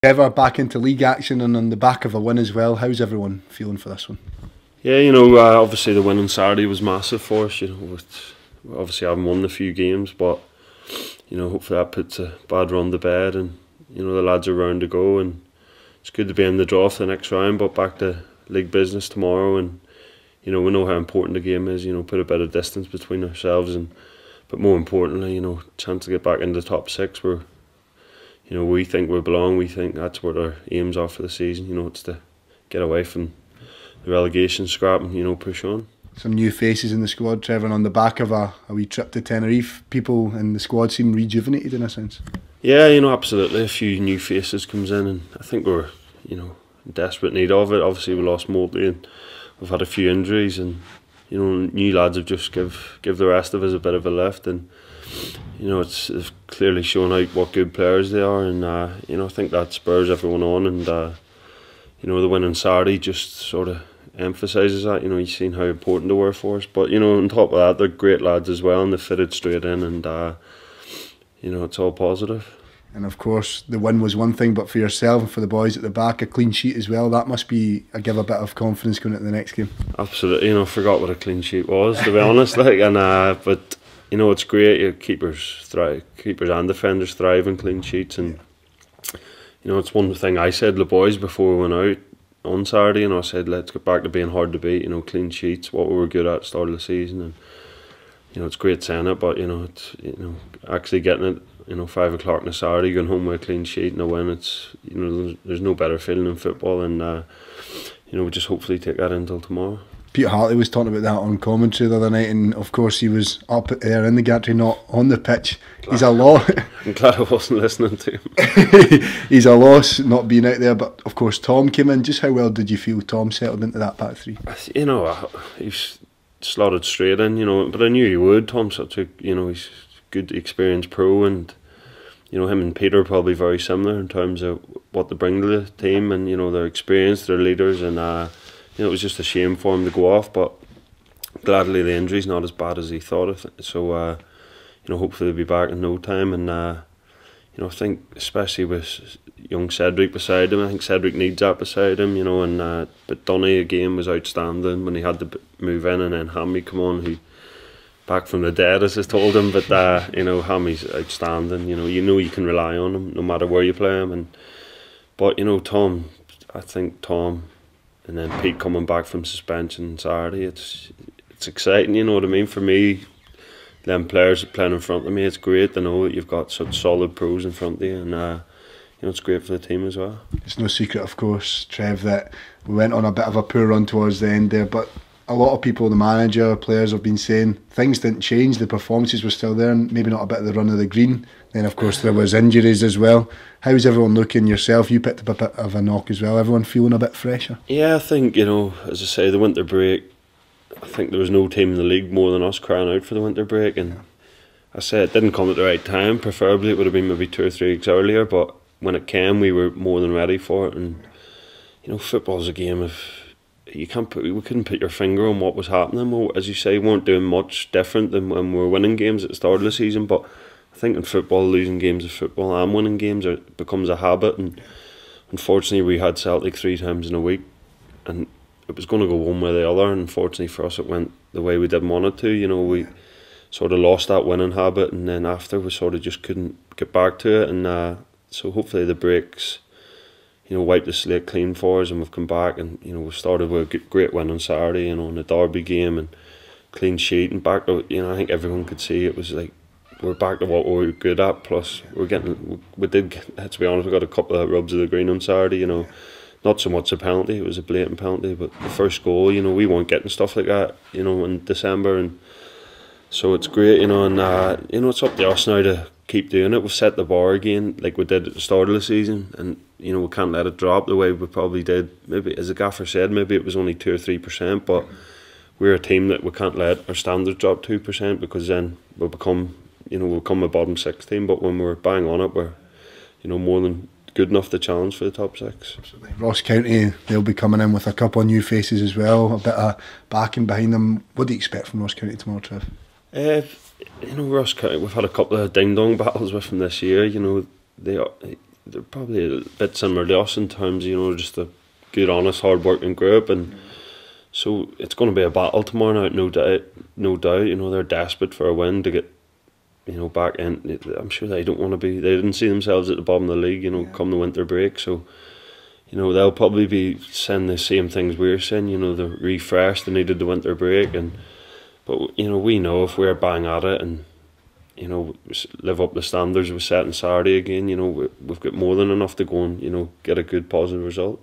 Trevor back into league action and on the back of a win as well. How's everyone feeling for this one? Yeah, obviously the win on Saturday was massive for us. Obviously I haven't won a few games, but hopefully that puts a bad run to bed, and the lads are round to go, and it's good to be in the draw for the next round. But back to league business tomorrow, and we know how important the game is. Put a bit of distance between ourselves, but more importantly, chance to get back into the top six where we think we belong. We think that's what our aims are for the season. It's to get away from the relegation scrap and push on. Some new faces in the squad, Trevor, and on the back of a wee trip to Tenerife, people in the squad seem rejuvenated in a sense. Yeah, absolutely. A few new faces comes in, and I think we're in desperate need of it. Obviously we lost Moulty and we've had a few injuries, and new lads have just give the rest of us a bit of a lift, and it's clearly shown out what good players they are, and I think that spurs everyone on, and the win on Saturday just sort of emphasises that. You've seen how important they were for us, but on top of that, they're great lads as well, and they fitted straight in, and it's all positive. And of course the win was one thing, but for yourself and for the boys at the back, a clean sheet as well, that must give a bit of confidence going into the next game. Absolutely. I forgot what a clean sheet was, to be honest, but it's great. Keepers and defenders thrive in clean sheets, and it's one thing I said to the boys before we went out on Saturday. I said, let's get back to being hard to beat. Clean sheets, what we were good at the start of the season, and it's great saying it, but it's actually getting it. 5 o'clock on a Saturday, going home with a clean sheet and a win. It's there's no better feeling in football, and we just hopefully take that until tomorrow. Peter Hartley was talking about that on commentary the other night, and of course he was up there in the gantry, not on the pitch. He's a loss. I'm glad I wasn't listening to him. He's a loss not being out there, but of course Tom came in. Just how well did you feel Tom settled into that back three? He's slotted straight in, but I knew he would. Tom's such a, he's good experienced pro, and him and Peter are probably very similar in terms of what they bring to the team, and their experience, their leaders, and it was just a shame for him to go off, but gladly the injury's not as bad as he thought. So hopefully he'll be back in no time, and I think especially with young Cedric beside him, I think Cedric needs that beside him, but Donny again was outstanding when he had to move in, and then Hammy come on, who back from the dead, as I told him, but Hammy's outstanding. You can rely on him no matter where you play him, but Tom, I think Tom and then Pete coming back from suspension Saturday, it's exciting, you know what I mean? For me, them players playing in front of me, it's great to know that you've got such solid pros in front of you, and it's great for the team as well. It's no secret, of course, Trev, that we went on a bit of a poor run towards the end there, but a lot of people, the manager, players have been saying things didn't change, the performances were still there, and maybe not a bit of the run of the green. Then of course there was injuries as well. How's everyone looking? Yourself, you picked up a bit of a knock as well. Everyone feeling a bit fresher? Yeah, I think, as I say, the winter break, I think there was no team in the league more than us crying out for the winter break, and I say it didn't come at the right time. Preferably it would have been maybe 2 or 3 weeks earlier, but when it came we were more than ready for it. And football's a game of, we couldn't put your finger on what was happening. Well, as you say, we weren't doing much different than when we were winning games at the start of the season, but I think in football, losing games of football and winning games becomes a habit, and unfortunately we had Celtic 3 times in a week, and it was going to go one way or the other, and unfortunately for us it went the way we didn't want it to. We sort of lost that winning habit, and then after we sort of just couldn't get back to it, and so hopefully the breaks wiped the slate clean for us, and we've come back, and we started with a great win on Saturday, in the Derby game, and clean sheet, and back to, I think everyone could see it was like we're back to what we were good at. Plus we did, to be honest, we got a couple of rubs of the green on Saturday. Not so much a penalty, it was a blatant penalty, but the first goal, we weren't getting stuff like that in December, and so it's great, and it's up to us now to keep doing it. We've set the bar again like we did at the start of the season, and we can't let it drop the way we probably did. Maybe, as the gaffer said, maybe it was only 2 or 3%, but we're a team that we can't let our standards drop 2%, because then we'll become a bottom 6 team. But when we're bang on it, we're more than good enough to challenge for the top 6. Absolutely. Ross County, they'll be coming in with a couple of new faces as well, a bit of backing behind them. What do you expect from Ross County tomorrow, Trev? Ross County, we've had a couple of ding dong battles with them this year. they're probably a bit similar to us in terms, just a good, honest, hard-working group, and so it's going to be a battle tomorrow night, no doubt. No doubt, they're desperate for a win to get, back in. I'm sure they don't want to be. They didn't see themselves at the bottom of the league, come the winter break. So, they'll probably be saying the same things we're saying. The refresh, they needed the winter break, but we know if we're bang at it and live up the standards we set on Saturday again, we've got more than enough to go and get a good positive result.